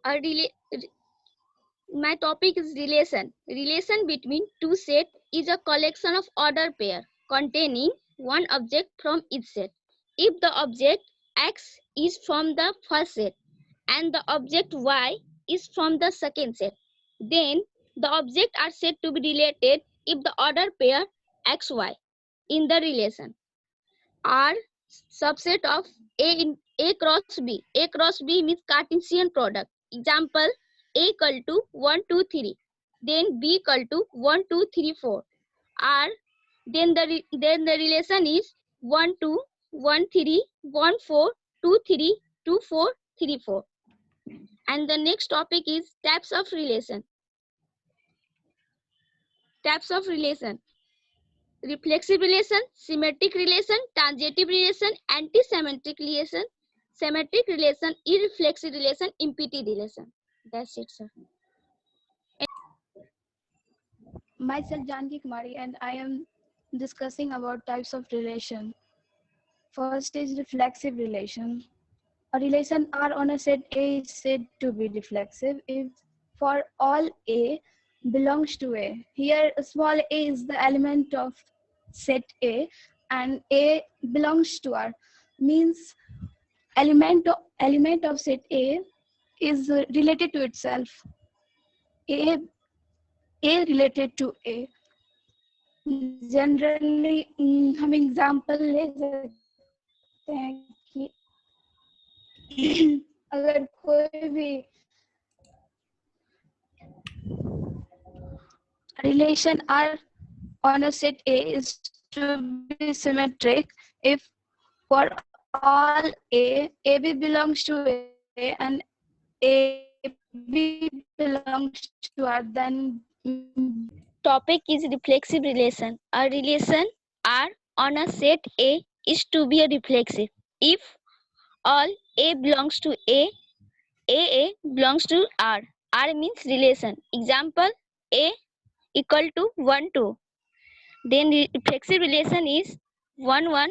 A My topic is relation. Relation between two sets is a collection of order pair containing one object from each set. If the object X is from the first set and the object Y is from the second set, then the objects are said to be related if the order pair XY in the relation are subset of A cross B. A cross B means Cartesian product. Example, A equal to 1, 2, 3. Then B equal to 1, 2, 3, 4. R, then the relation is 1, 2, 1, 3, 1, 4, 2, 3, 2, 4, 3, 4. And the next topic is types of relation. Types of relation. Reflexive relation, symmetric relation, tangential relation, anti-symmetric relation, symmetric relation, irreflexive relation, empty relation. That's it, sir. Myself Janki Kumari, and I am discussing about types of relation. First is reflexive relation. A relation R on a set A is said to be reflexive if for all A belongs to A. Here small a is the element of set A and A belongs to R. Means element of set A is related to itself. A related to A. Generally हम example ले सकते हैं कि अगर कोई भी relation R on a set A is to be symmetric if for all AB belongs to A and AB belongs to R, then Topic is reflexive relation. A relation R on a set A is to be a reflexive if all A belongs to A belongs to R. R means relation. Example, A equal to 1, 2. Then the reflexive relation is 1, 1,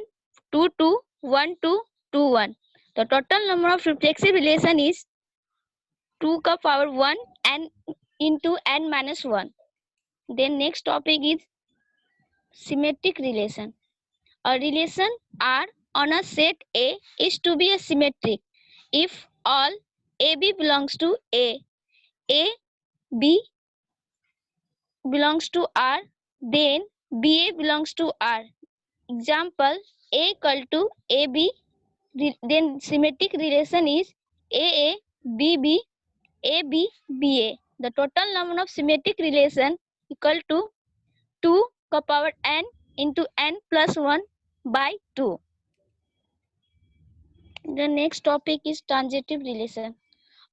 2, 2, 1, 2, 2, 1. The total number of reflexive relation is 2 ka power 1 and into n minus 1. Then next topic is symmetric relation. A relation R on a set A is to be a symmetric if all AB belongs to A B belongs to R, then BA belongs to R. Example, A equal to AB, then symmetric relation is AA, BB, AB, BA. The total number of symmetric relation equal to 2 ka power n into n plus 1 by 2. The next topic is tangential relation.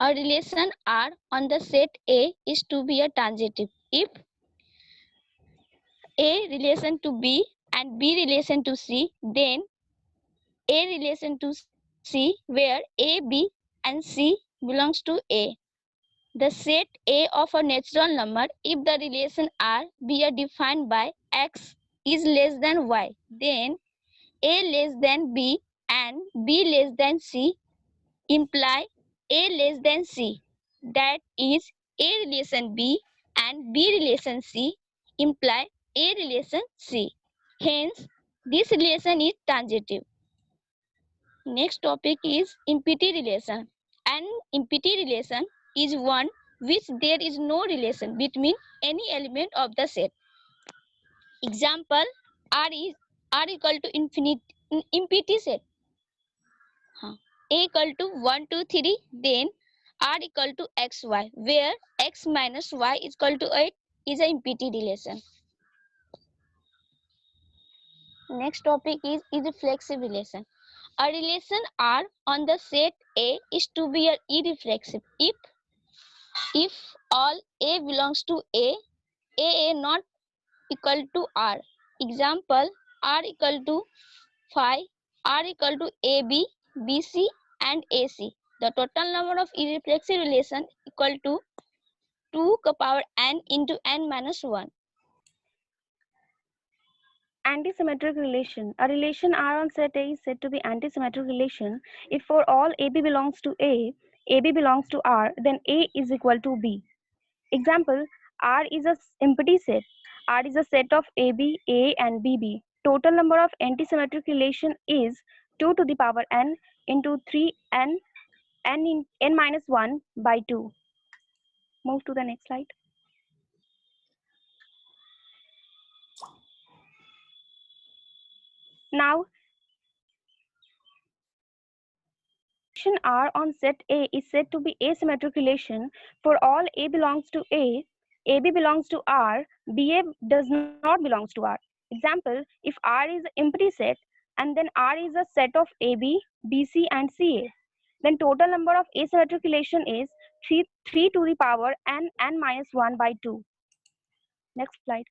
A relation R on the set A is to be a tangential if A relation to B and B relation to C, then A relation to C where A, B and C belongs to A. The set A of a natural number if the relation R be defined by X is less than Y, then A less than B and B less than C imply A less than C. That is A relation B and B relation C imply A relation C. Hence, this relation is tangential. Next topic is empty relation. An empty relation is one which there is no relation between any element of the set. Example, R equal to empty set. A equal to 1, 2, 3, then R equal to XY, where X minus Y is equal to 8 is an empty relation. Next topic is irreflexive relation. A relation R on the set A is to be irreflexive if all A belongs to A not equal to R. Example, R equal to 5, R equal to AB, BC and AC. The total number of irreflexive relation equal to 2 ka power n into n minus 1. Antisymmetric relation. A relation R on set A is said to be antisymmetric relation if for all AB belongs to A AB belongs to R, then A is equal to B. Example, R is a empty set. R is a set of AB, A and BB. Total number of antisymmetric relation is 2 to the power n into 3n in n minus 1 by 2. Move to the next slide. Now, relation R on set A is said to be asymmetric relation for all A belongs to A, AB belongs to R, BA does not belongs to R. Example, if R is an empty set and then R is a set of AB, BC and CA, then total number of asymmetric relation is 3 to the power n minus 1 by 2. Next slide.